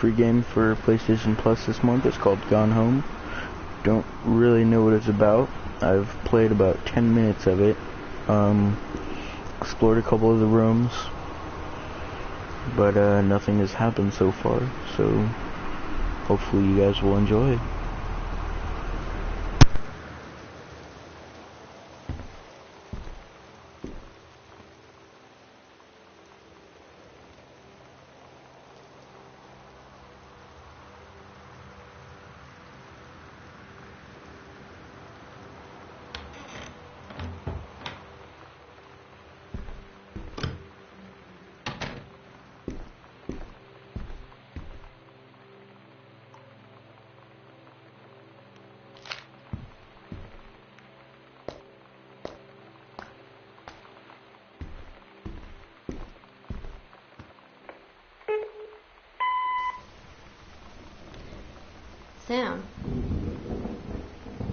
free game for PlayStation Plus this month. It's called Gone Home. Don't really know what it's about. I've played about 10 minutes of it. Explored a couple of the rooms, but nothing has happened so far, so hopefully you guys will enjoy it. Sam.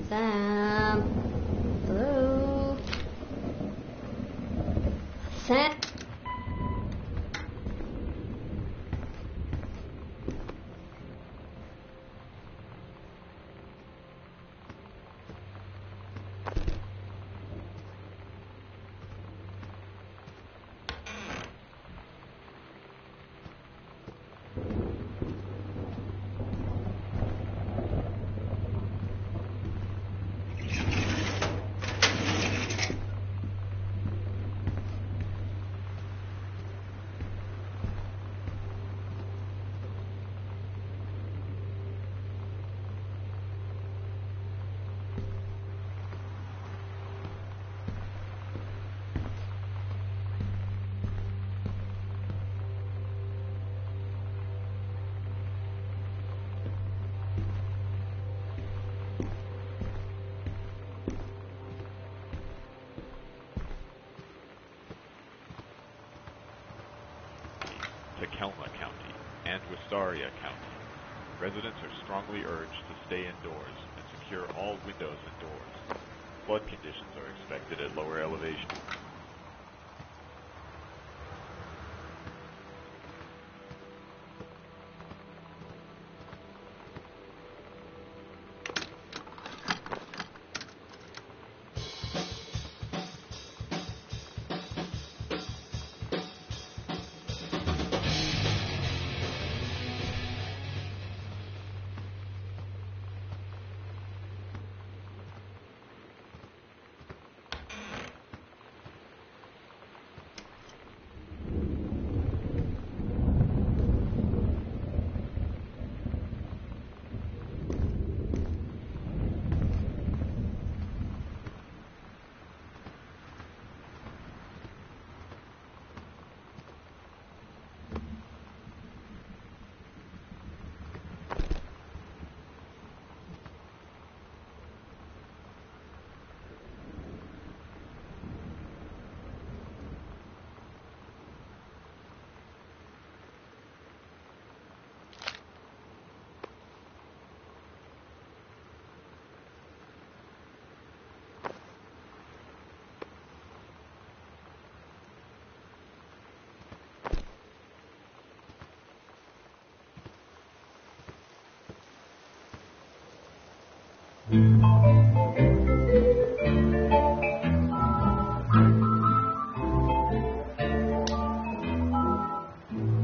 Sam. Hello. Sam. Takelma County and Wistaria County. Residents are strongly urged to stay indoors and secure all windows and doors. Flood conditions are expected at lower elevation.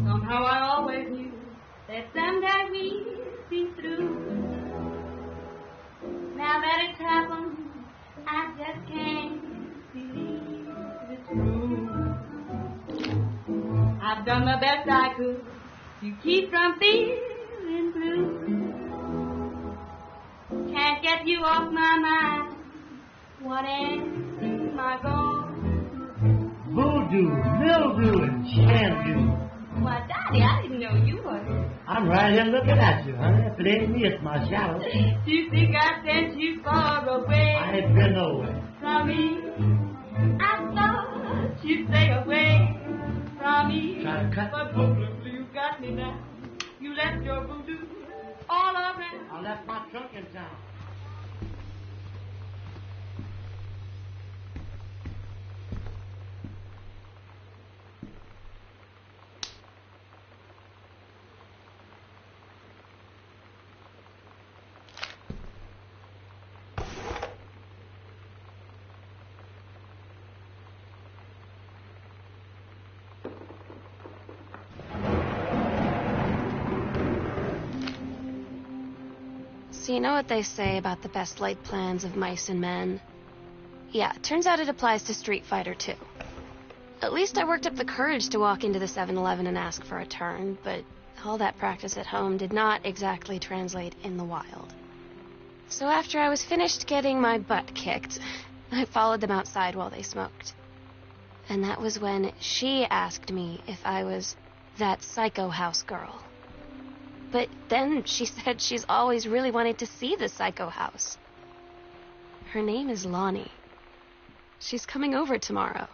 Somehow I always knew that someday we'd be through. Now that it's happened, I just can't believe it's true. I've done the best I could to keep from feeling blue. Can't get you off my mind. What am I gonna Voodoo, mildew, and shandu. Why, Daddy, I didn't know you were. I'm right here looking at you, honey. If it ain't me, it's my shadow. You think I sent you far away I ain't been nowhere. from me? I thought you'd stay away from me. Try to cut But me. hopelessly you got me now. You left your voodoo all around. I left my trunk in town. So you know what they say about the best laid plans of mice and men? Yeah, turns out it applies to Street Fighter too. At least I worked up the courage to walk into the 7-Eleven and ask for a turn, but all that practice at home did not exactly translate in the wild. So after I was finished getting my butt kicked, I followed them outside while they smoked. And that was when she asked me if I was that Psycho House girl. But then she said she's always really wanted to see the Psycho House. Her name is Lonnie. She's coming over tomorrow.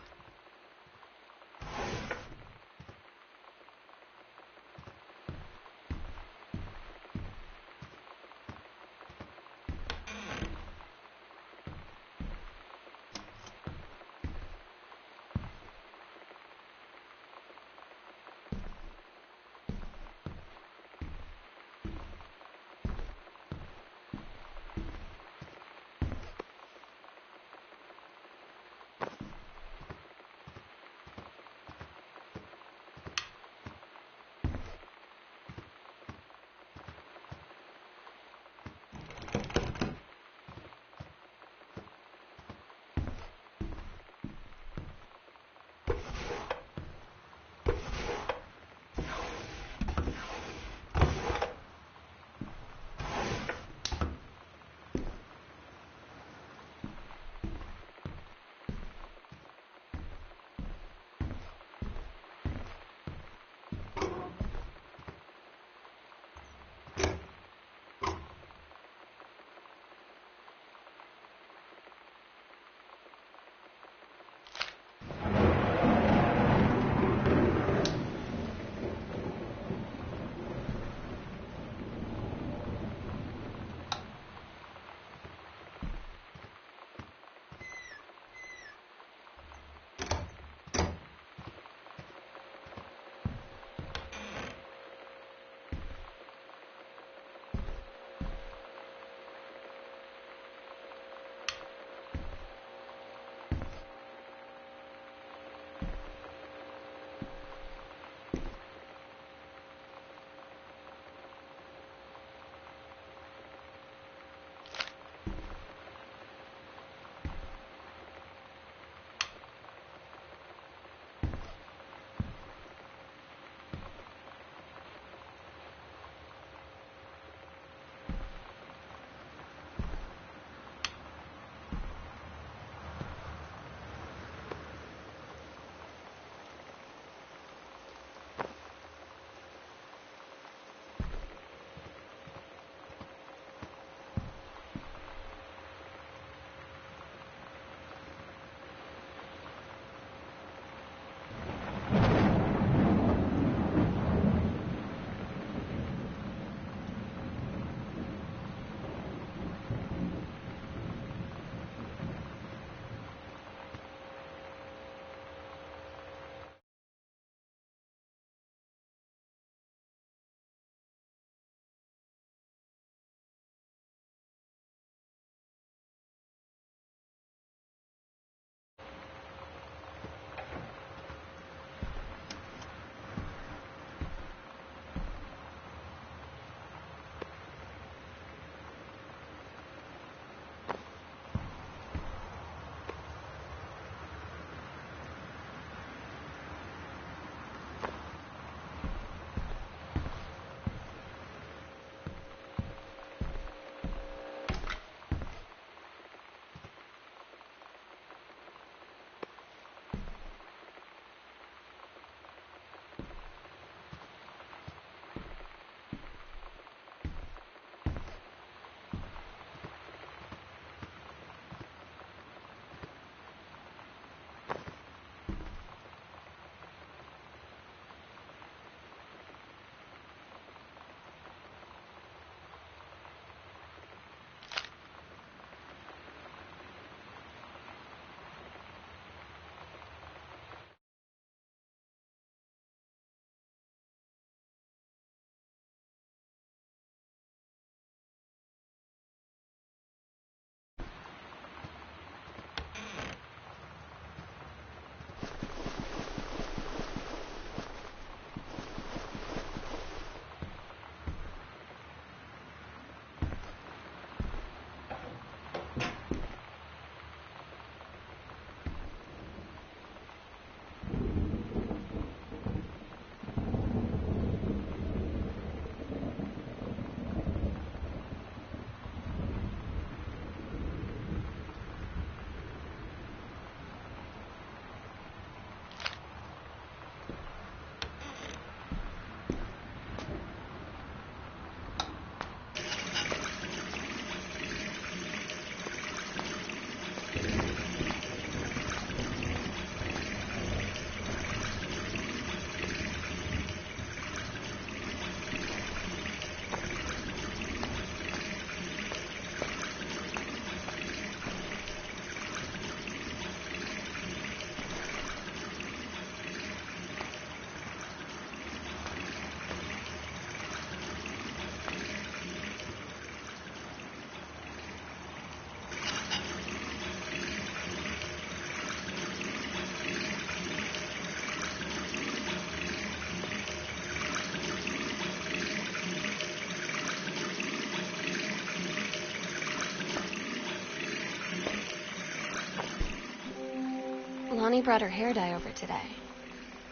Bonnie brought her hair dye over today.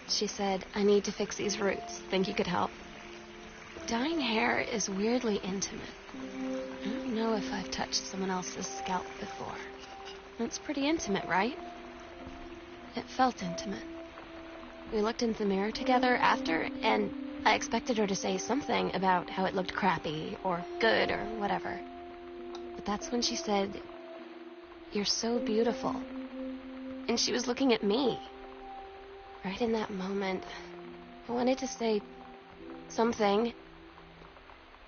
She said, I need to fix these roots. Think you could help? Dyeing hair is weirdly intimate. I don't know if I've touched someone else's scalp before. It's pretty intimate, right? It felt intimate. We looked in the mirror together after, and I expected her to say something about how it looked crappy or good or whatever. But that's when she said, "You're so beautiful." And she was looking at me. Right in that moment, I wanted to say something,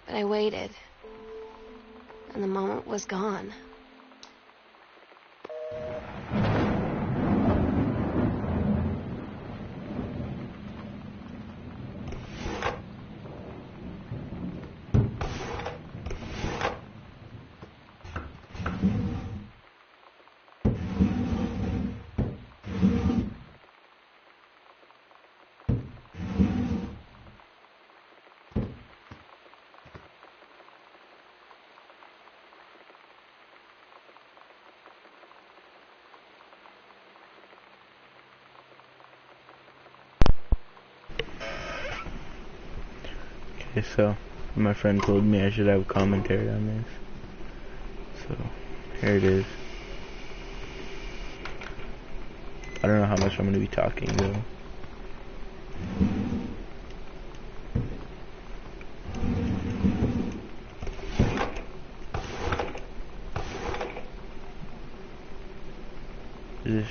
but I waited. And the moment was gone. Okay, so my friend told me I should have a commentary on this. So here it is. I don't know how much I'm going to be talking though. This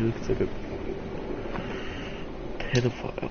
looks like a pedophile.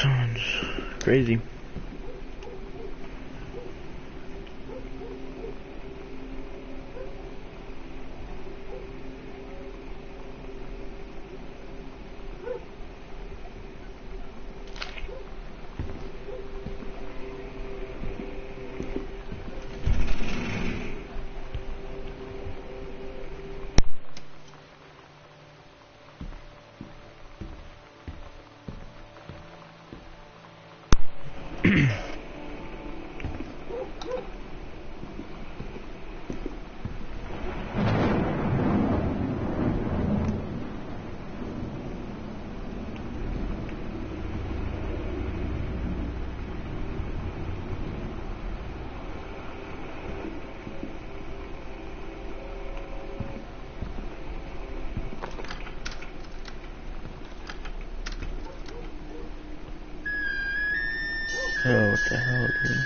Sounds crazy. Oh, what the hell, dude?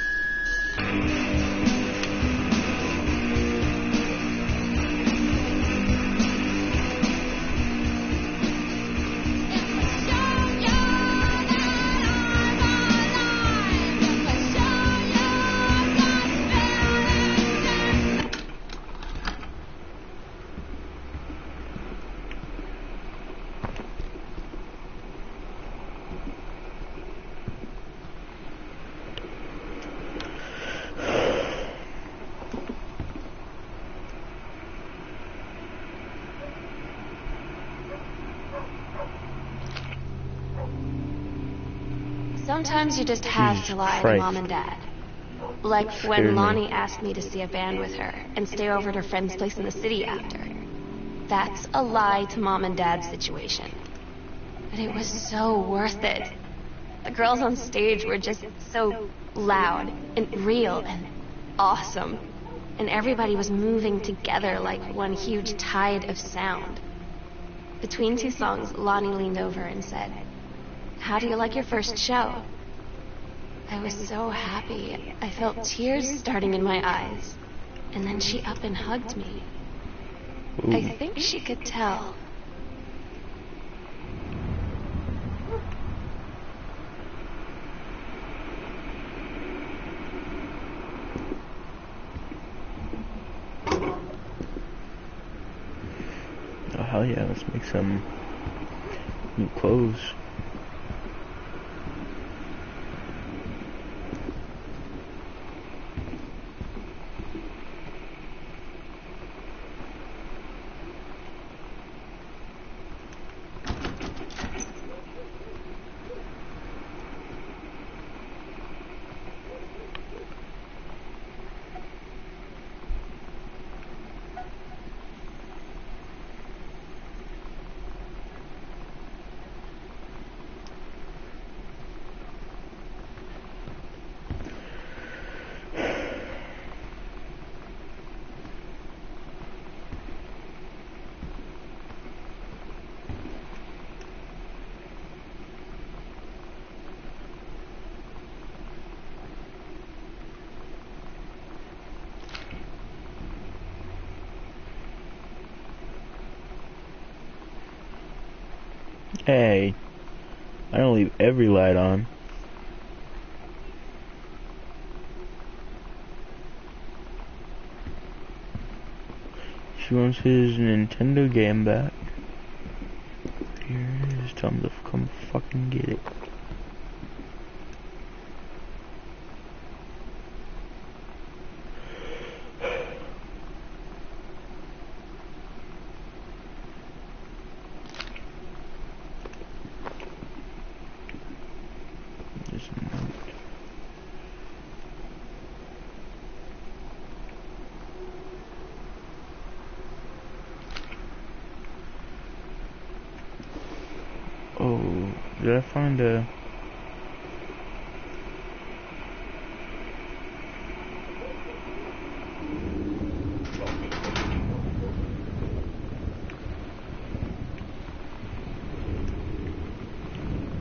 Sometimes you just have Jesus to lie to Christ. Mom and Dad. Like Scared me. when Lonnie asked me to see a band with her and stay over at her friend's place in the city after. That's a lie to Mom and Dad's situation. But it was so worth it. The girls on stage were just so loud and real and awesome. And everybody was moving together like one huge tide of sound. Between two songs, Lonnie leaned over and said, "How do you like your first show?" I was so happy. I felt tears starting in my eyes. And then she up and hugged me. I Ooh. think she could tell. Oh, hell yeah, let's make some new clothes. Hey, I don't leave every light on. She wants his Nintendo game back. Here it is, tell him to come fucking get it. There's a note. Oh, did I find a...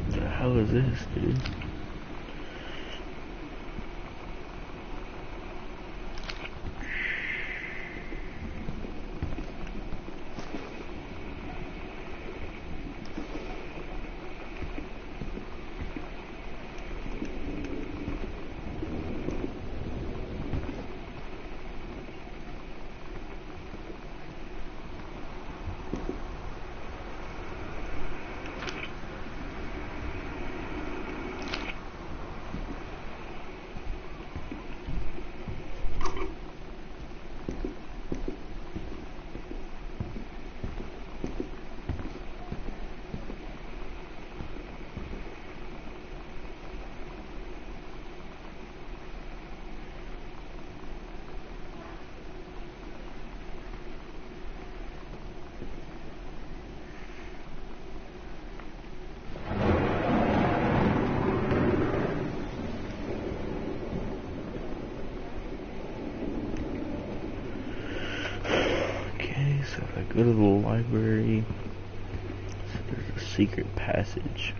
What the hell is this, dude? So if I go to the library, so there's a secret passage.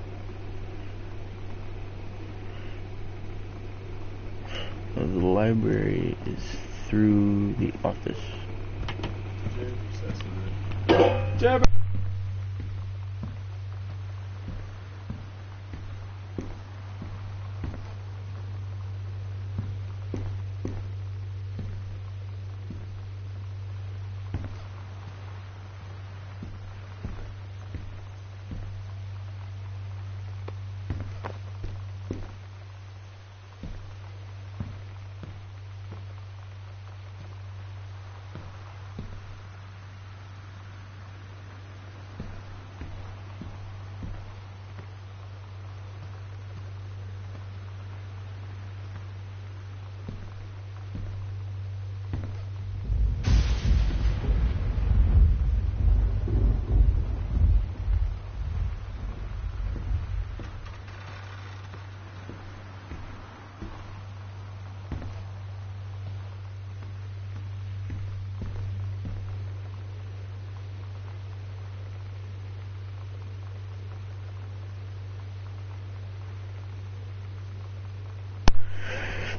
The library is through the office. Jabber!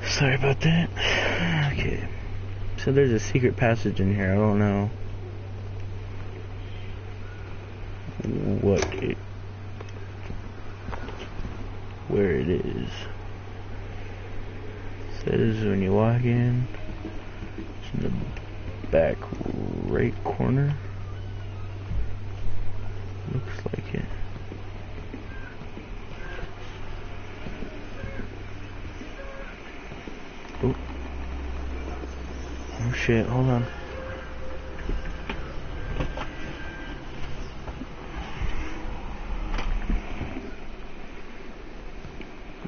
Sorry about that. Okay. So there's a secret passage in here. I don't know where it is. It says when you walk in, it's in the back right corner. Looks like it. Oh shit, hold on.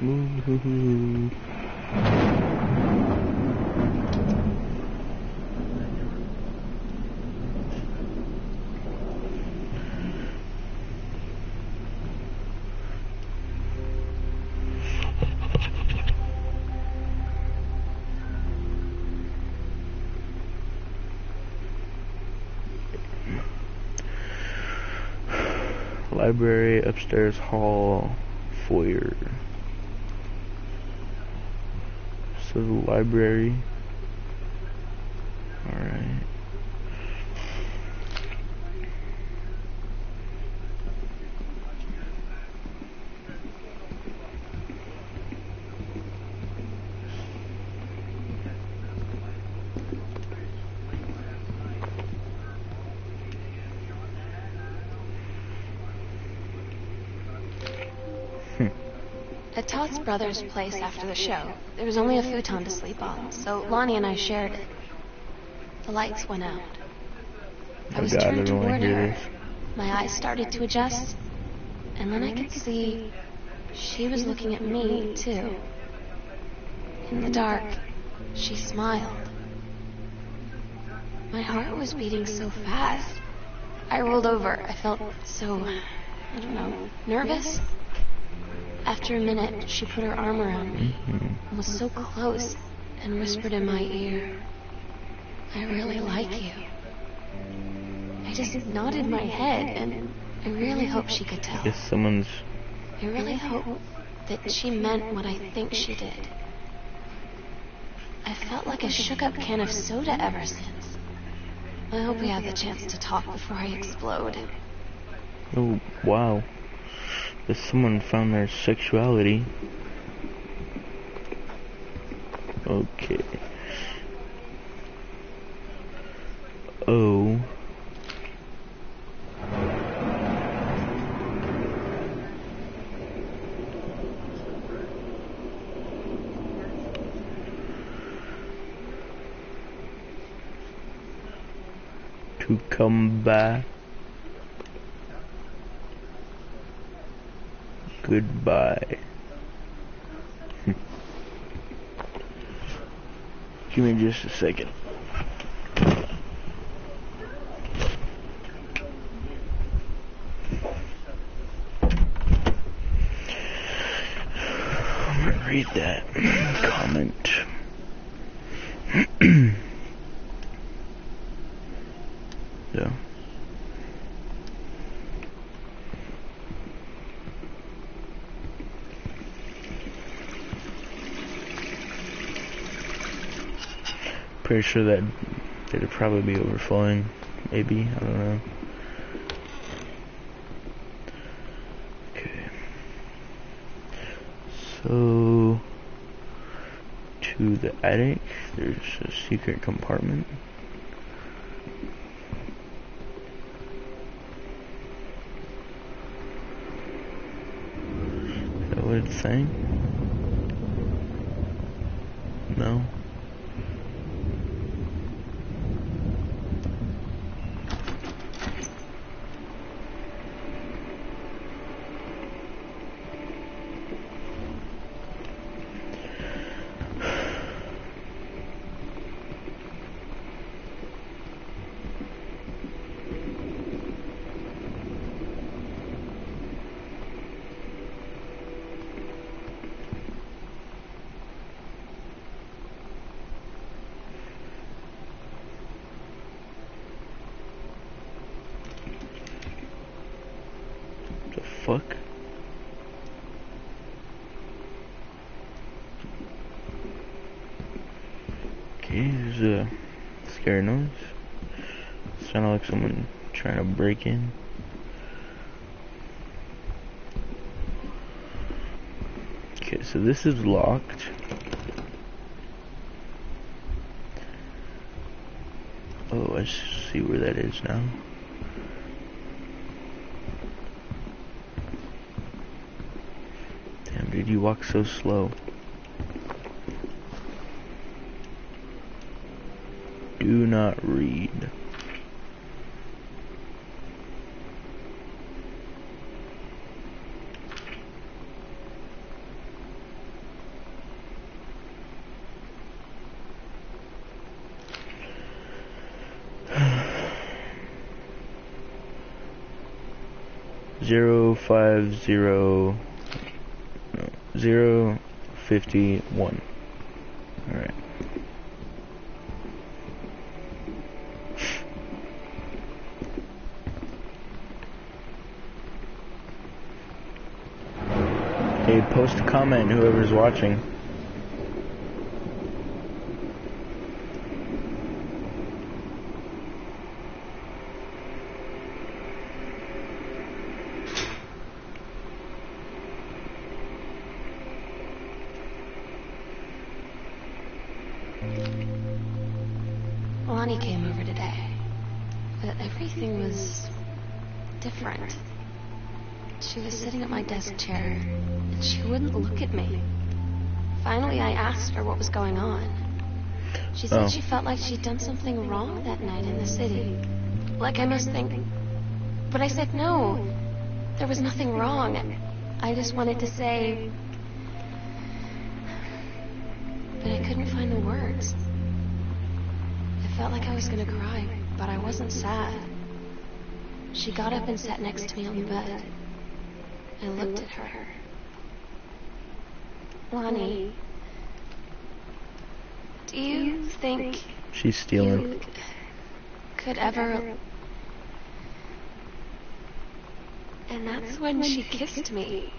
Ooh. Library, upstairs hall, foyer. So the library. Alright. At Todd's brother's place after the show, there was only a futon to sleep on, so Lonnie and I shared it. The lights went out. I was turned toward her. My eyes started to adjust, and then I could see she was looking at me, too. In the dark, she smiled. My heart was beating so fast. I rolled over. I felt so, I don't know, nervous. After a minute, she put her arm around me and was so close and whispered in my ear, "I really like you." I just nodded my head, and I really hope she could tell. Guess someone's... I really hope that she meant what I think she did. I felt like a shook-up can of soda ever since. I hope we have the chance to talk before I explode. Oh, wow. If someone found their sexuality. Okay. Oh. To come back. Goodbye. Give me just a second. I'm gonna read that comment. So. Pretty sure that it'd probably be overflowing. Maybe, I don't know. Okay. So, to the attic, there's a secret compartment. Is that what it's saying? No. Fuck. Okay, there's a scary noise. Sounded like someone trying to break in. Okay, so this is locked. Oh, I see where that is now. Dude, you walk so slow. Do not read. Zero 51. Alright. Hey, post a comment, whoever's watching. Lonnie came over today, but everything was different. She was sitting at my desk chair, and she wouldn't look at me. Finally, I asked her what was going on. She said she felt like she'd done something wrong that night in the city. Like I must think... But I said no. There was nothing wrong. I just wanted to say... But I couldn't find the words. I felt like I was gonna cry, but I wasn't sad. She got up and sat next to me on the bed. I looked at her. Lonnie, do you think She's stealing. you could ever... And that's when she kissed me.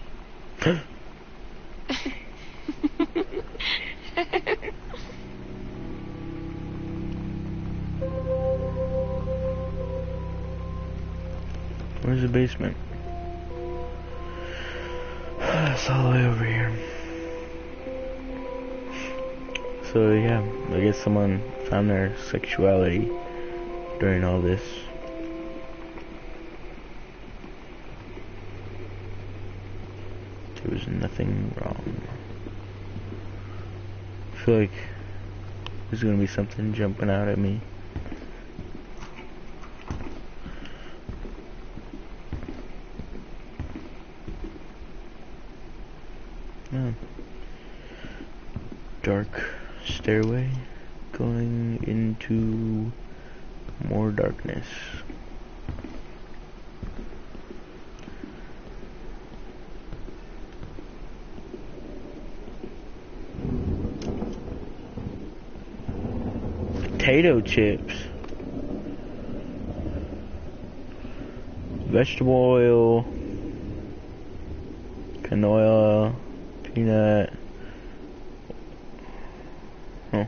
Where's the basement? It's all the way over here. So yeah, I guess someone found their sexuality during all this. There was nothing wrong. I feel like there's gonna be something jumping out at me. Oh. Dark stairway going into more darkness. Potato chips, vegetable oil, canola, peanut. Oh.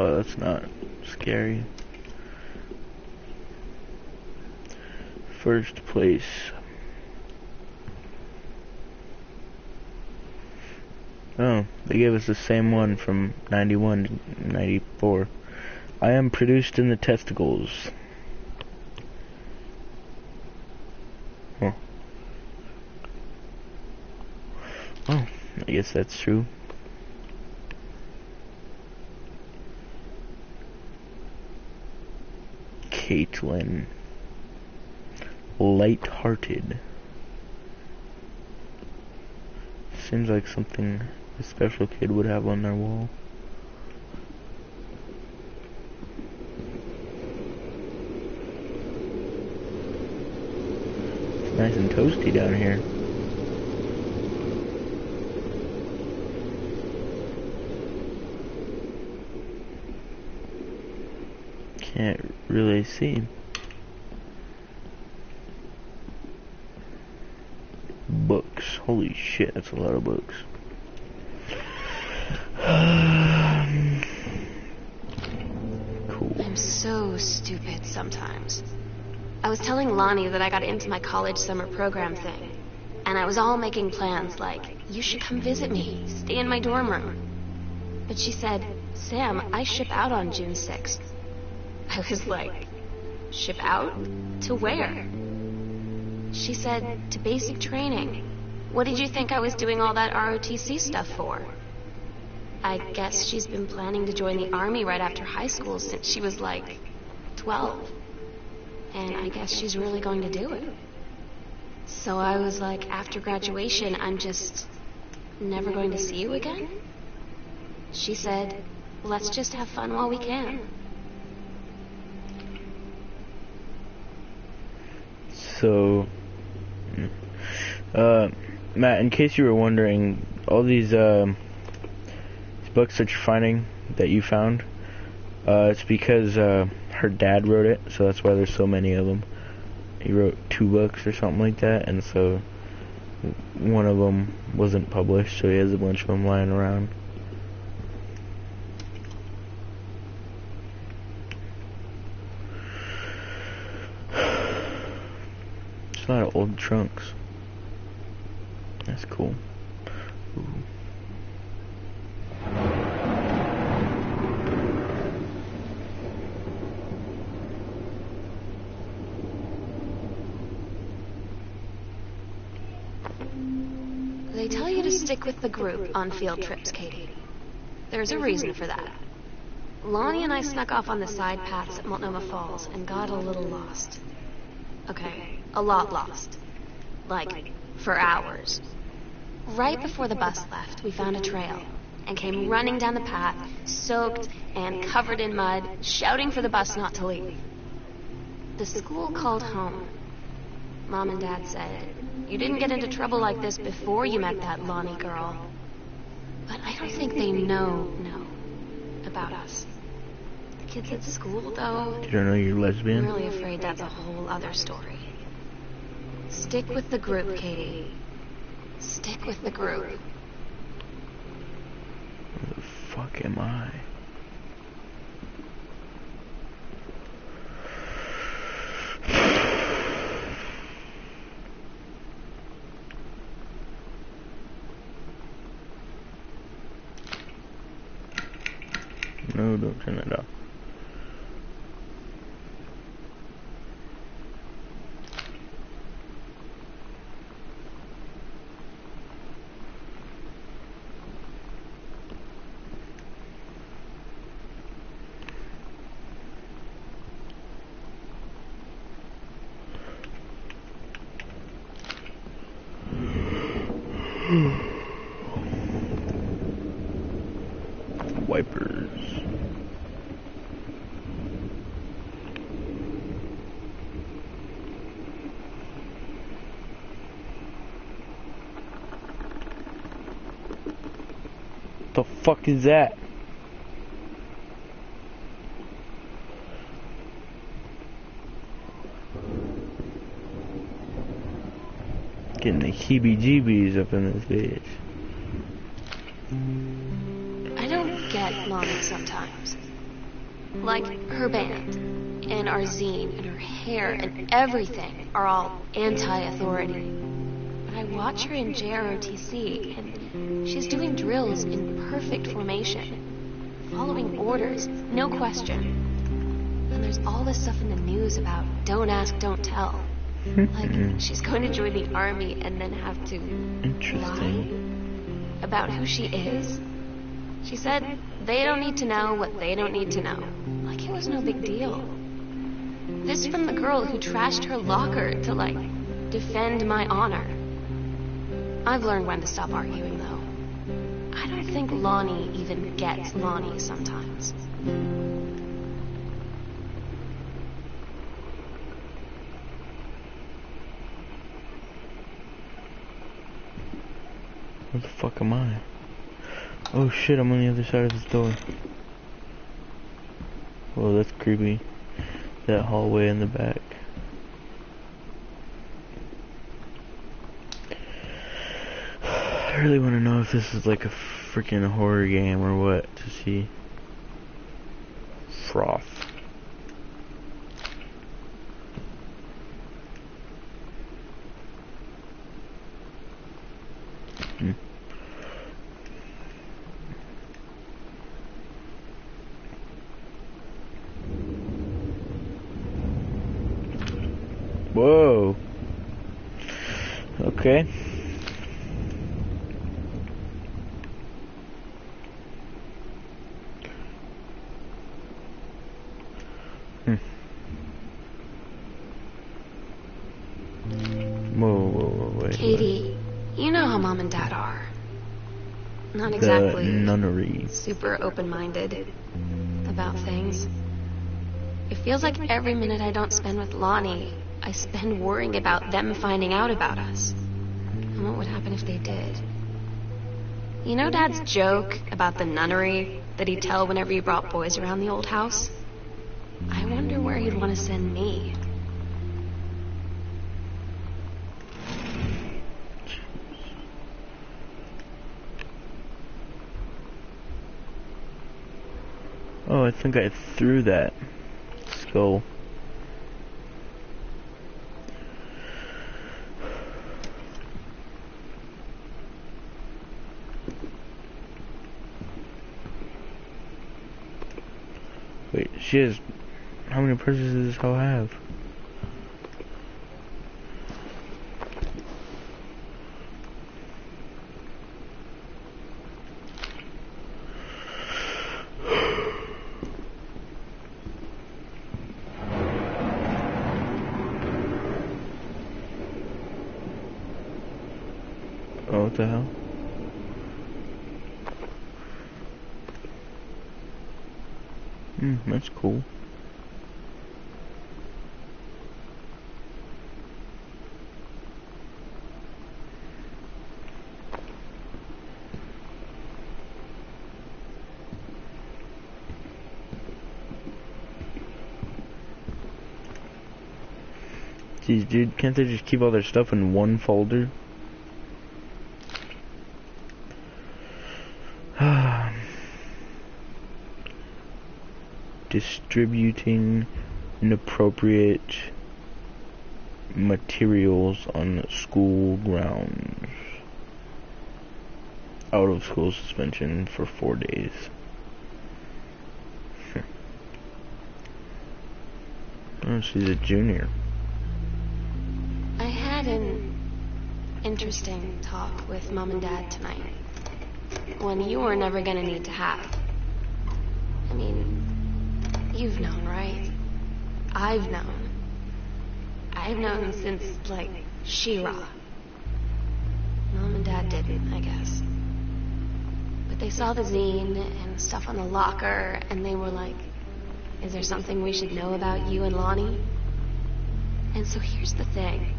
Oh, that's not scary. First place. Oh, they gave us the same one from 91 to 94. I am produced in the testicles. Huh. Oh, I guess that's true. Caitlin. Light-hearted. Seems like something a special kid would have on their wall. It's nice and toasty down here. Can't really see. Books. Holy shit, that's a lot of books. Cool. I'm so stupid sometimes. I was telling Lonnie that I got into my college summer program thing, and I was all making plans like, you should come visit me, stay in my dorm room. But she said, Sam, I ship out on June 6th. I was like, ship out? To where? She said, to basic training. What did you think I was doing all that ROTC stuff for? I guess she's been planning to join the army right after high school since she was like 12. And I guess she's really going to do it. So I was like, after graduation, I'm just never going to see you again? She said, let's just have fun while we can. So, Matt, in case you were wondering, all these books that you're finding, that you found, it's because her dad wrote it, so that's why there's so many of them. He wrote 2 books or something like that, and so one of them wasn't published, so he has a bunch of them lying around. A lot of old trunks. That's cool. Ooh. They tell you to stick with the group on field trips, Katie. There's a reason for that. Lonnie and I snuck off on the side paths at Multnomah Falls and got a little lost. Okay, a lot lost. Like, for hours. Right before the bus left, we found a trail and came running down the path, soaked and covered in mud, shouting for the bus not to leave. The school called home. Mom and Dad said, you didn't get into trouble like this before you met that Lonnie girl. But I don't think they know about us. The kids at school, though, You don't know you're lesbian? I'm really afraid that's a whole other story. Stick with the group, Katie. Stick with the group. Where the fuck am I? No, don't turn that off. Wipers. The fuck is that? Getting the heebie-jeebies up in this bitch. I don't get Lonnie sometimes. Like, her band, and our zine, and her hair, and everything are all anti-authority. But I watch her in JROTC, and she's doing drills in perfect formation, following orders, no question. And there's all this stuff in the news about don't ask, don't tell. Like, she's going to join the army and then have to lie about who she is. She said they don't need to know what they don't need to know. Like it was no big deal. This from the girl who trashed her locker to, like, defend my honor. I've learned when to stop arguing, though. I don't think Lonnie even gets Lonnie sometimes. Where the fuck am I? Oh shit, I'm on the other side of this door. Whoa, that's creepy. That hallway in the back. I really want to know if this is like a freaking horror game or what to see. Froth. Whoa. Okay. Whoa, wait. Katie, you know how Mom and Dad are. Not exactly The nunnery. super open-minded about things. It feels like every minute I don't spend with Lonnie, I spend worrying about them finding out about us. And what would happen if they did? You know Dad's joke about the nunnery that he'd tell whenever he brought boys around the old house? I wonder where he'd want to send me. Oh, I think I threw that skull. Wait, she has... How many purses does this hoe have? Oh, what the hell? That's cool. Jeez, dude, can't they just keep all their stuff in one folder? Distributing inappropriate materials on school grounds. Out of school suspension for 4 days. Oh, she's a junior. I had an interesting talk with Mom and Dad tonight. One you were never gonna need to have. I mean, you've known, right? I've known. I've known since, like, She-Ra. Mom and Dad didn't, I guess. But they saw the zine and stuff on the locker, and they were like, is there something we should know about you and Lonnie? And so here's the thing.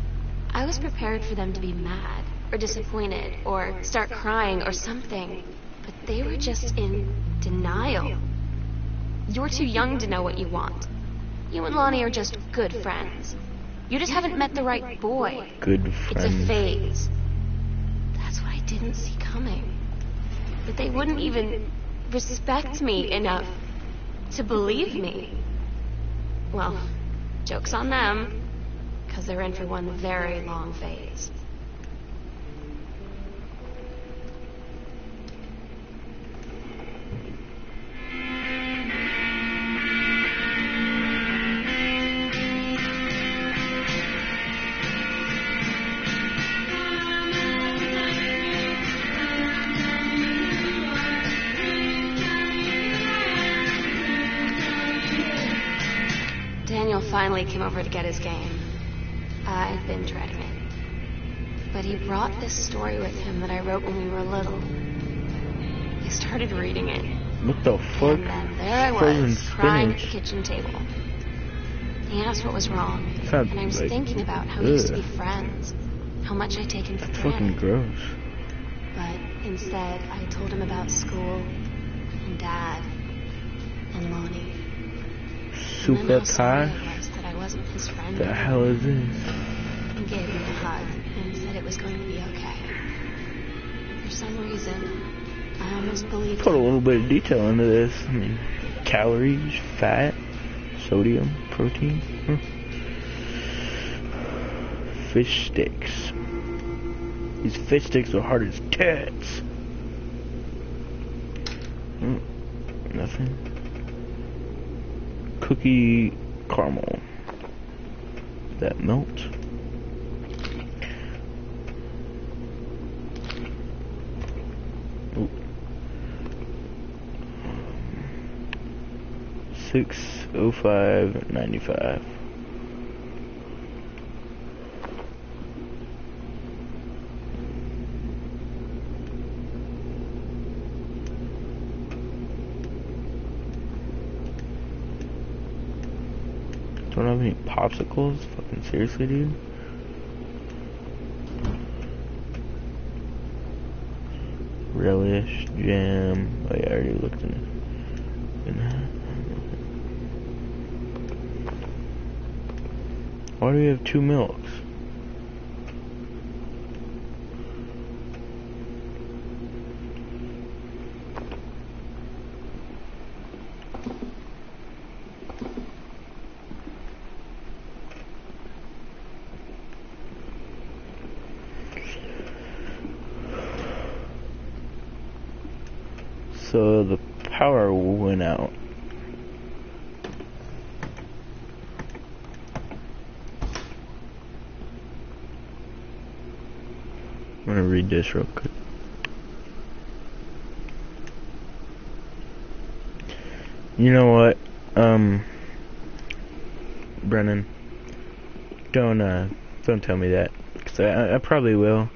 I was prepared for them to be mad, or disappointed, or start crying, or something. But they were just in denial. You're too young to know what you want. You and Lonnie are just good friends. You just haven't met the right boy. Good friends. It's a phase. That's what I didn't see coming. But they wouldn't even respect me enough To believe me. Well, joke's on them, because they're in for one very long phase. Daniel finally came over to get his game. I'd been dreading it. But he brought this story with him that I wrote when we were little. I started reading it. What the fuck? And then there I Frozen was, crying at the spinach. kitchen table. He asked what was wrong. Sounds And I was like- thinking about how we used to be ugh. friends. How much I'd taken for That's fucking granted. gross. But instead, I told him about school, and Dad, and Lonnie. And then Super how sorry pie? I was that I wasn't his friend The anymore. hell is this? He gave me a hug and said it was going to be okay. For some reason, I almost believed Put a him. little bit of detail into this. I mean, calories, fat, sodium, protein. Fish sticks. These fish sticks are hard as tits. Nothing. Cookie caramel. That melt. Ooh. 605.95. Don't have any popsicles? Fucking seriously, dude? Relish, jam. Oh yeah, I already looked in that. Why do we have 2 milks? So the power went out. I'm gonna read this real quick. You know what? Brennan, don't tell me that, 'cause I probably will.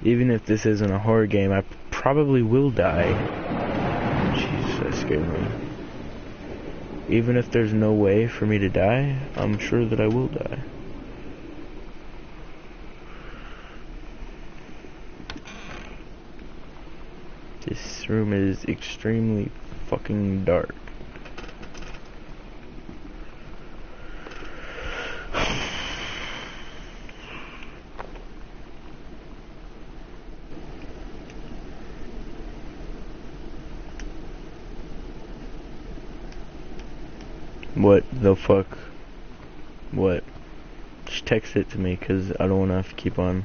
Even if this isn't a horror game, I probably will die. Jeez, that scared me. Even if there's no way for me to die, I'm sure that I will die. This room is extremely fucking dark. What the fuck? What? Just text it to me, cause I don't wanna have to keep on.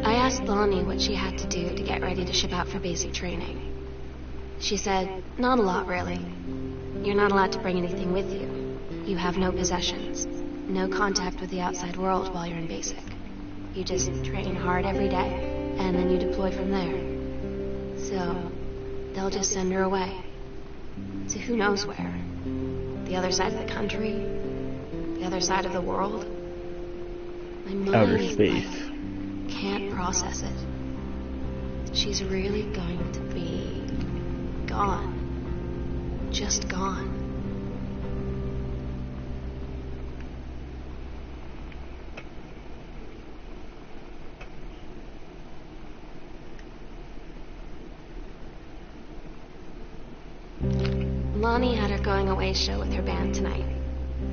I asked Lonnie what she had to do to get ready to ship out for basic training. She said, not a lot really. You're not allowed to bring anything with you. You have no possessions. No contact with the outside world while you're in basic. You just train hard every day, and then you deploy from there. So, they'll just send her away. To who knows where. The other side of the country? The other side of the world? My mind, Outer space. like, can't process it. She's really going to be gone. Just gone. Lonnie had her going away show with her band tonight.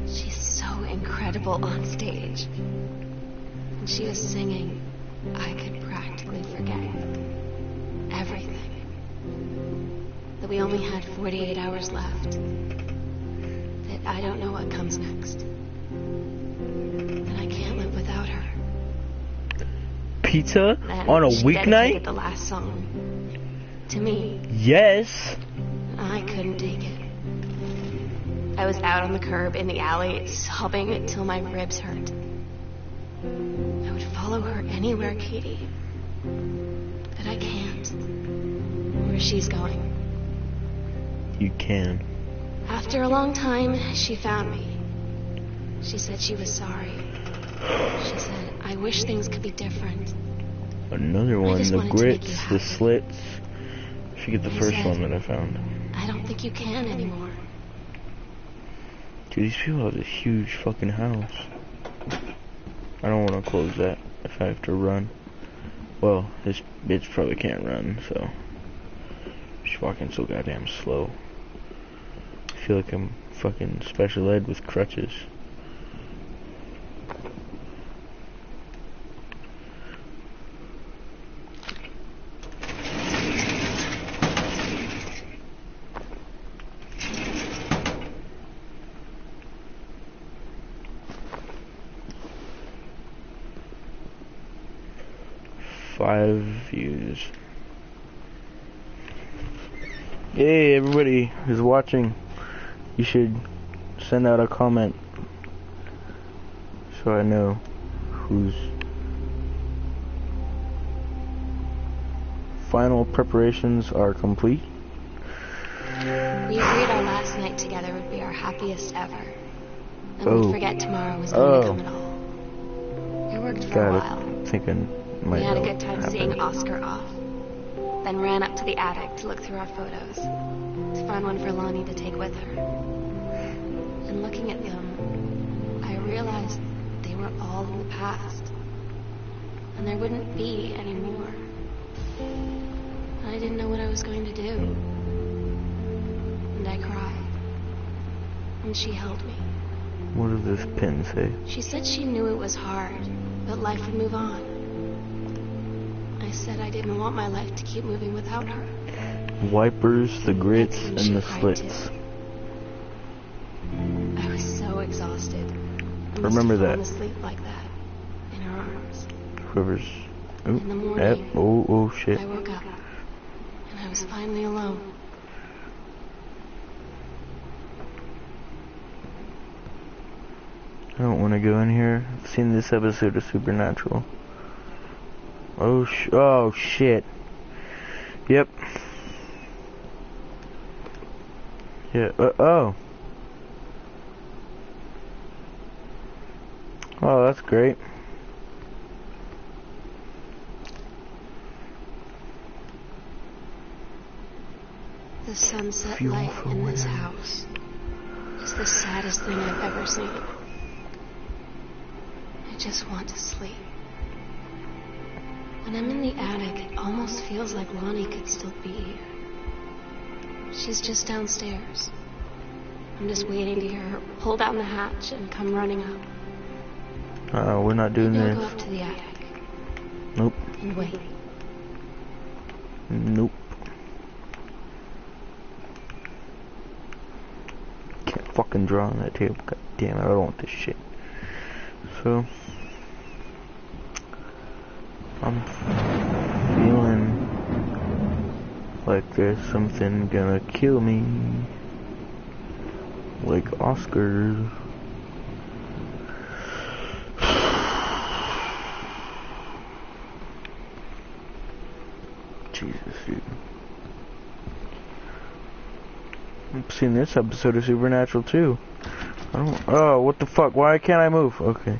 She's so incredible on stage. When she was singing, I could practically forget everything. That we only had 48 hours left. That I don't know what comes next. That I can't live without her. Pizza Then on a she dedicated weeknight? the last song to me. Yes. I couldn't take it. I was out on the curb in the alley, sobbing till my ribs hurt. I would follow her anywhere, Katie. But I can't. Where she's going. You can. After a long time, she found me. She said she was sorry. She said, I wish things could be different. Another one, just the wanted to make you grits, happy. the slits. I should get the You first said- one that I found. I don't think you can anymore. Dude, these people have this huge fucking house. I don't want to close that if I have to run. Well, this bitch probably can't run, so she's walking so goddamn slow. I feel like I'm fucking special ed with crutches. Five views. Hey, everybody who's watching, you should send out a comment so I know whose final preparations are complete. We agreed our last night together would be our happiest ever. And Oh. we'd forget tomorrow was going to Oh. come at all. It worked for a Got while. it. Thinking might We had a not good time happen. seeing Oscar off. Then ran up to the attic to look through our photos. To find one for Lonnie to take with her. And looking at them, I realized they were all in the past. And there wouldn't be any more. And I didn't know what I was going to do. And I cried. And she held me. What does this pin say? She said she knew it was hard, but life would move on. I said I didn't want my life to keep moving without her. Wipers, the grits, And and she the cried slits. too. I was so exhausted. I must Remember have fallen that. asleep like that, in her arms. Whoever's... Oop, In the morning, yep, oh shit. I woke up, and I was finally alone. I don't want to go in here. I've seen this episode of Supernatural. Oh shit. Yep. Yeah, oh. Oh, that's great. The sunset Fuel light for in this women. house is the saddest thing I've ever seen. I just want to sleep. When I'm in the attic, it almost feels like Lonnie could still be here. She's just downstairs. I'm just waiting to hear her pull down the hatch and come running up. We're not doing Maybe I'll go this. up to the attic Nope. and wait. Nope. Can't fucking draw on that table. God damn it, I don't want this shit. So, I'm feeling like there's something gonna kill me. Like Oscar. Jesus, dude. I've seen this episode of Supernatural too. I don't. Oh, what the fuck? Why can't I move? Okay.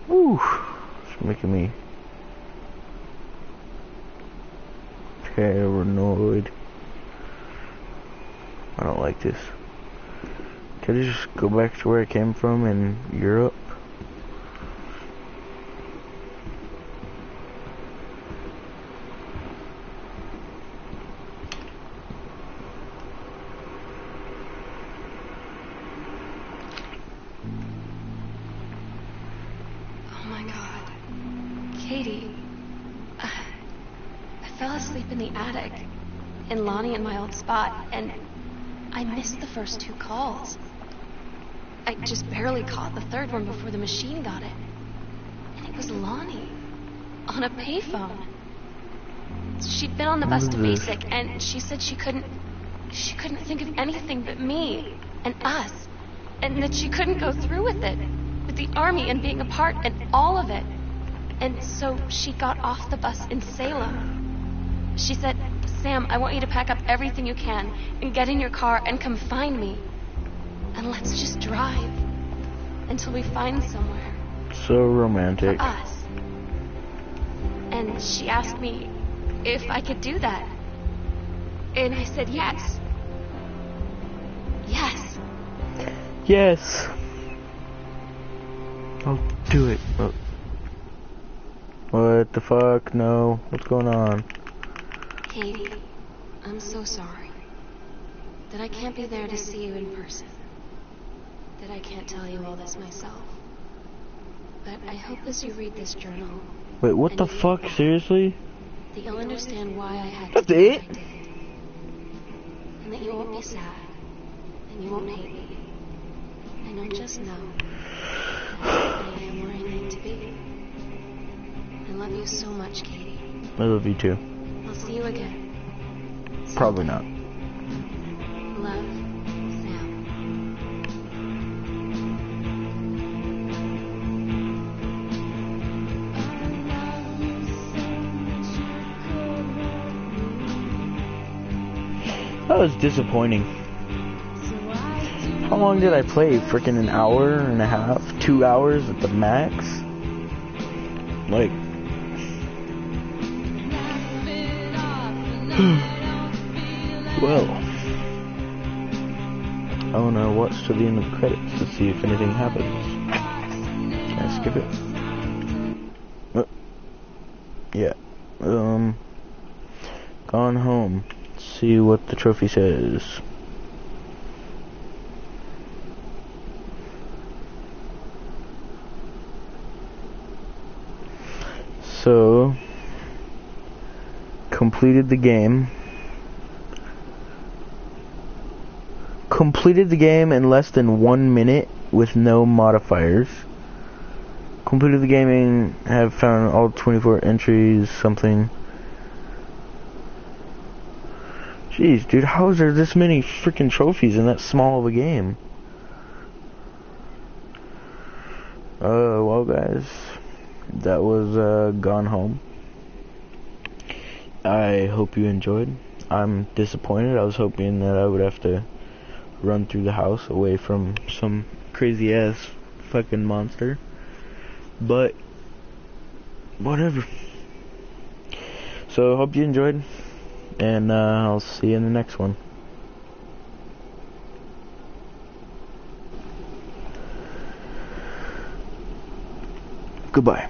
Woo. It's making me paranoid. I don't like this. Can I just go back to where I came from in Europe? Oh my god. fell asleep in the attic, in Lonnie and my old spot, and I missed the first 2 calls. I just barely caught the third one before the machine got it. And it was Lonnie, on a payphone. She'd been on the bus to Basic, and she said she couldn't think of anything but me and us, and that she couldn't go through with it, with the army and being apart and all of it. And so she got off the bus in Salem. She said, "Sam, I want you to pack up everything you can and get in your car and come find me. And let's just drive until we find somewhere So romantic. for us." And she asked me if I could do that. And I said yes. Yes. Yes. I'll do it. Oh. What the fuck? No. What's going on? Katie, I'm so sorry that I can't be there to see you in person. That I can't tell you all this myself. But I hope as you read this journal, Wait, what the fuck? Seriously? that you'll understand why I had to That's do it? what I did. And that you won't be sad. And you won't hate me. And you'll just know that I am where I need to be. I love you so much, Katie. I love you too. I'll see you again. Probably not. Love, Sam. That was disappointing. How long did I play? Freaking an hour and a half? 2 hours at the max? Like... Well... I wanna watch to the end of the credits to see if anything happens. Can I skip it? Yeah. Gone home. See what the trophy says. So, completed the game. Completed the game in less than 1 minute with no modifiers. Completed the game and have found all 24 entries, something. Jeez, dude, how is there this many freaking trophies in that small of a game? Well, guys, that was Gone Home. I hope you enjoyed. I'm disappointed. I was hoping that I would have to run through the house away from some crazy ass fucking monster. But whatever. So hope you enjoyed, and I'll see you in the next one. Goodbye.